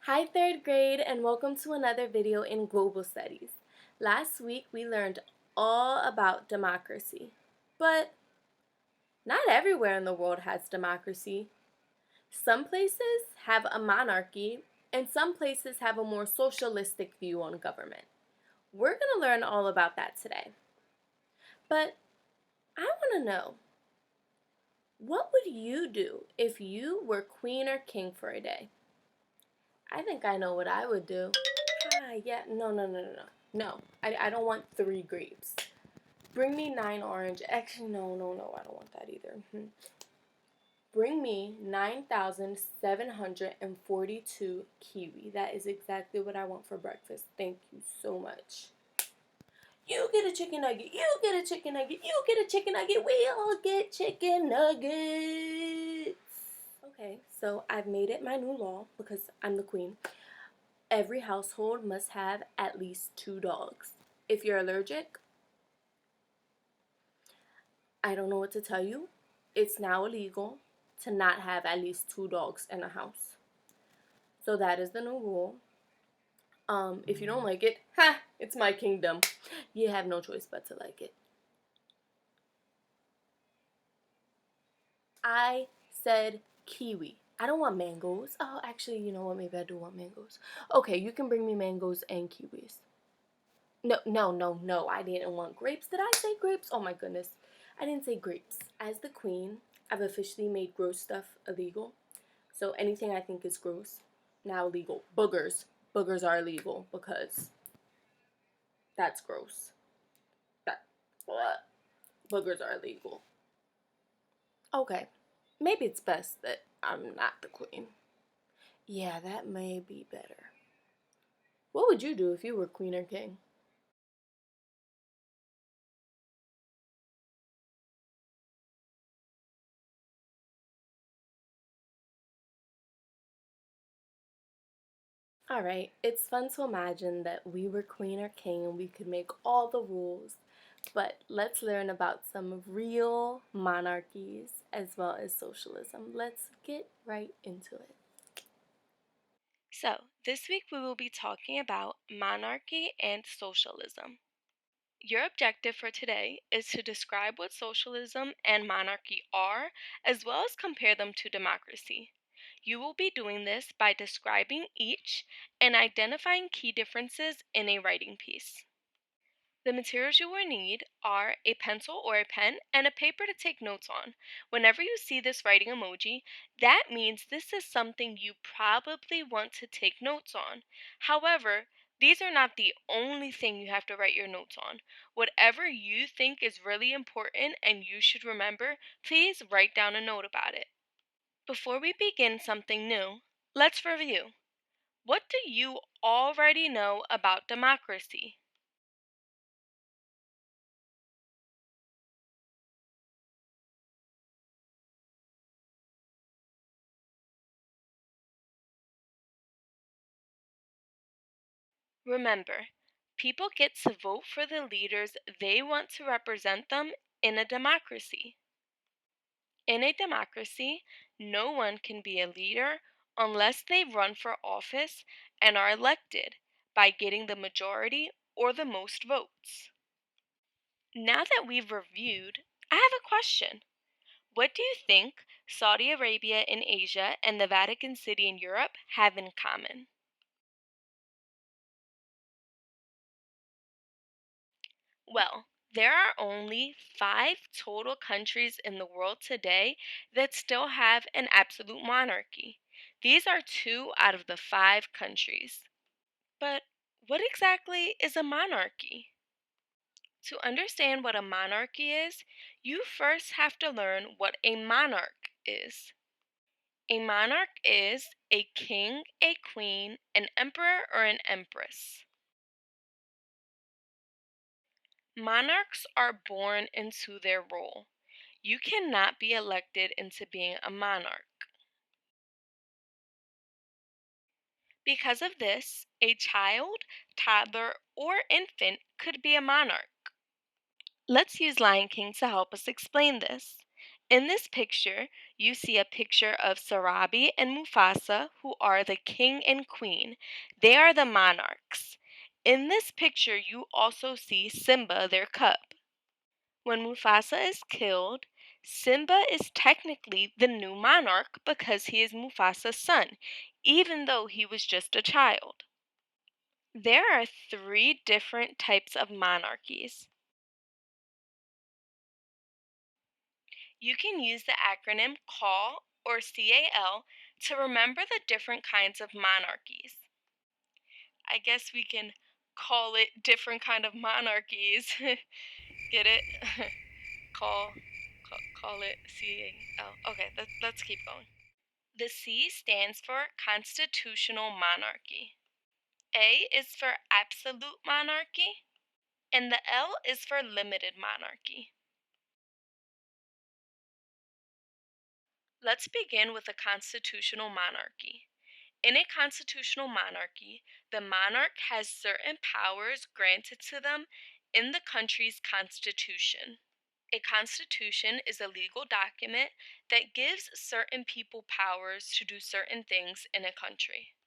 Hi third grade and welcome to another video in Global Studies. Last week we learned all about democracy, but not everywhere in the world has democracy. Some places have a monarchy and some places have a more socialistic view on government. We're going to learn all about that today. But I want to know, what would you do if you were queen or king for a day? I think I know what I would do. Yeah, no. No, I don't want 3 grapes. Bring me 9 orange. Actually, no, I don't want that either. Bring me 9,742 kiwi. That is exactly what I want for breakfast. Thank you so much. You get a chicken nugget. You get a chicken nugget. You get a chicken nugget. We all get chicken nuggets. Okay, so I've made it my new law because I'm the queen. Every household must have at least 2 dogs. If you're allergic, I don't know what to tell you. It's now illegal to not have at least 2 dogs in a house. So that is the new rule. If you don't like it, it's my kingdom. You have no choice but to like it. I said kiwi. I don't want mangoes. Oh, actually, you know what? Maybe I do want mangoes. Okay, you can bring me mangoes and kiwis. No. I didn't want grapes. Did I say grapes? Oh my goodness. I didn't say grapes. As the queen, I've officially made gross stuff illegal. So anything I think is gross, now illegal. Boogers. Boogers are illegal because that's gross. That what? Boogers are illegal. Okay. Maybe it's best that I'm not the queen. Yeah, that may be better. What would you do if you were queen or king? Alright, it's fun to imagine that we were queen or king and we could make all the rules, but let's learn about some real monarchies as well as socialism. Let's get right into it. So, this week we will be talking about monarchy and socialism. Your objective for today is to describe what socialism and monarchy are, as well as compare them to democracy. You will be doing this by describing each and identifying key differences in a writing piece. The materials you will need are a pencil or a pen and a paper to take notes on. Whenever you see this writing emoji, that means this is something you probably want to take notes on. However, these are not the only thing you have to write your notes on. Whatever you think is really important and you should remember, please write down a note about it. Before we begin something new, let's review. What do you already know about democracy? Remember, people get to vote for the leaders they want to represent them in a democracy. In a democracy, no one can be a leader unless they run for office and are elected by getting the majority or the most votes. Now that we've reviewed, I have a question. What do you think Saudi Arabia in Asia and the Vatican City in Europe have in common? Well, there are only 5 total countries in the world today that still have an absolute monarchy. These are 2 out of the 5 countries. But what exactly is a monarchy? To understand what a monarchy is, you first have to learn what a monarch is. A monarch is a king, a queen, an emperor, or an empress. Monarchs are born into their role. You cannot be elected into being a monarch. Because of this, a child, toddler, or infant could be a monarch. Let's use Lion King to help us explain this. In this picture, you see a picture of Sarabi and Mufasa, who are the king and queen. They are the monarchs. In this picture, you also see Simba, their cub. When Mufasa is killed, Simba is technically the new monarch because he is Mufasa's son, even though he was just a child. There are three different types of monarchies. You can use the acronym CAL or CAL to remember the different kinds of monarchies. I guess we can call it different kind of monarchies. Get it? call, call it CAL. Okay, let's keep going. The C stands for constitutional monarchy. A is for absolute monarchy, and the L is for limited monarchy. Let's begin with a constitutional monarchy. In a constitutional monarchy, the monarch has certain powers granted to them in the country's constitution. A constitution is a legal document that gives certain people powers to do certain things in a country.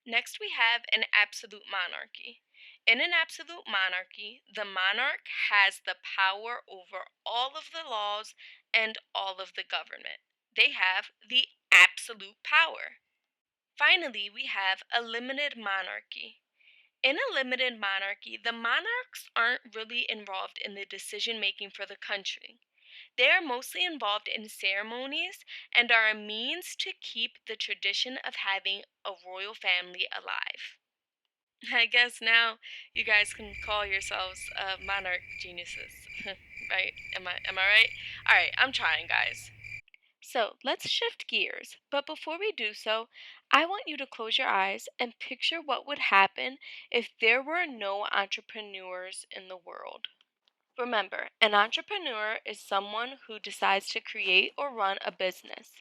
Next, we have an absolute monarchy. In an absolute monarchy, the monarch has the power over all of the laws and all of the government. They have the absolute power. Finally, we have a limited monarchy. In a limited monarchy, the monarchs aren't really involved in the decision making for the country. They are mostly involved in ceremonies and are a means to keep the tradition of having a royal family alive. I guess now you guys can call yourselves monarch geniuses, right? Am I right? All right, I'm trying, guys. So let's shift gears, but before we do so, I want you to close your eyes and picture what would happen if there were no entrepreneurs in the world. Remember, an entrepreneur is someone who decides to create or run a business.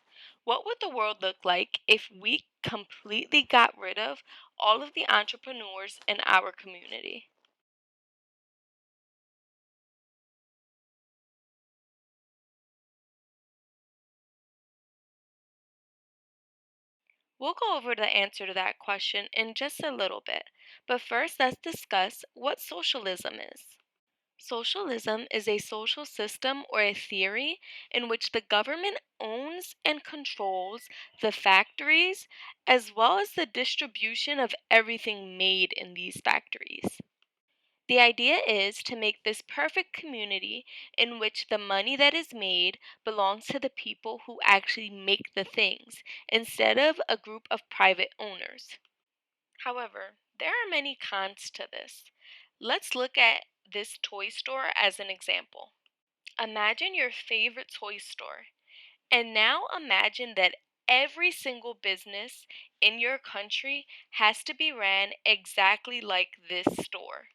What would the world look like if we completely got rid of all of the entrepreneurs in our community? We'll go over the answer to that question in just a little bit, but first let's discuss what socialism is. Socialism is a social system or a theory in which the government owns and controls the factories as well as the distribution of everything made in these factories. The idea is to make this perfect community in which the money that is made belongs to the people who actually make the things instead of a group of private owners. However, there are many cons to this. Let's look at this toy store as an example. Imagine your favorite toy store, and now imagine that every single business in your country has to be ran exactly like this store.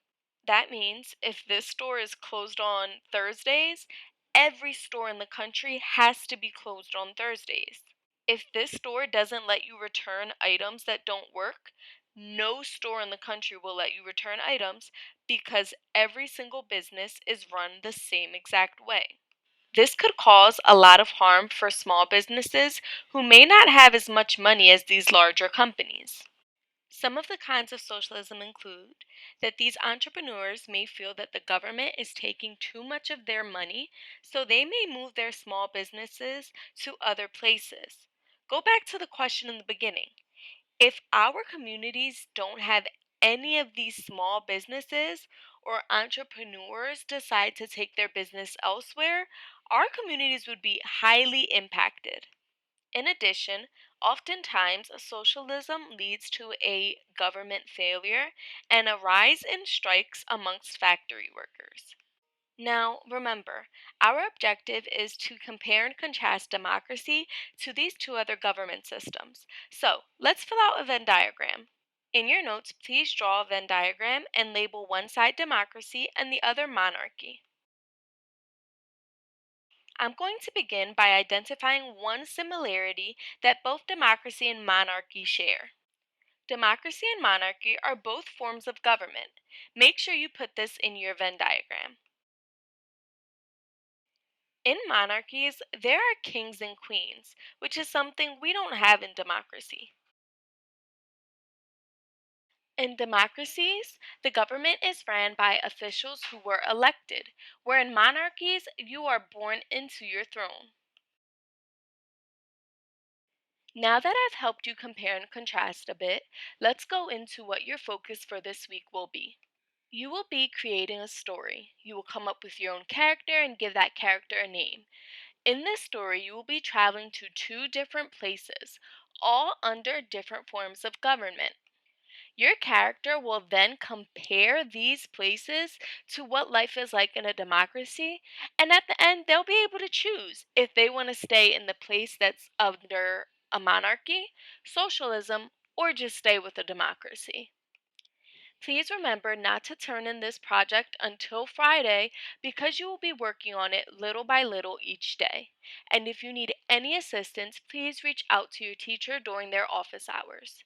That means if this store is closed on Thursdays, every store in the country has to be closed on Thursdays. If this store doesn't let you return items that don't work, no store in the country will let you return items because every single business is run the same exact way. This could cause a lot of harm for small businesses who may not have as much money as these larger companies. Some of the kinds of socialism include that these entrepreneurs may feel that the government is taking too much of their money, so they may move their small businesses to other places. Go back to the question in the beginning. If our communities don't have any of these small businesses or entrepreneurs decide to take their business elsewhere, our communities would be highly impacted. In addition, oftentimes socialism leads to a government failure and a rise in strikes amongst factory workers. Now, remember, our objective is to compare and contrast democracy to these two other government systems. So, let's fill out a Venn diagram. In your notes, please draw a Venn diagram and label one side democracy and the other monarchy. I'm going to begin by identifying one similarity that both democracy and monarchy share. Democracy and monarchy are both forms of government. Make sure you put this in your Venn diagram. In monarchies, there are kings and queens, which is something we don't have in democracy. In democracies, the government is ran by officials who were elected, where in monarchies, you are born into your throne. Now that I've helped you compare and contrast a bit, let's go into what your focus for this week will be. You will be creating a story. You will come up with your own character and give that character a name. In this story, you will be traveling to two different places, all under different forms of government. Your character will then compare these places to what life is like in a democracy, and at the end, they'll be able to choose if they want to stay in the place that's under a monarchy, socialism, or just stay with a democracy. Please remember not to turn in this project until Friday because you will be working on it little by little each day. And if you need any assistance, please reach out to your teacher during their office hours.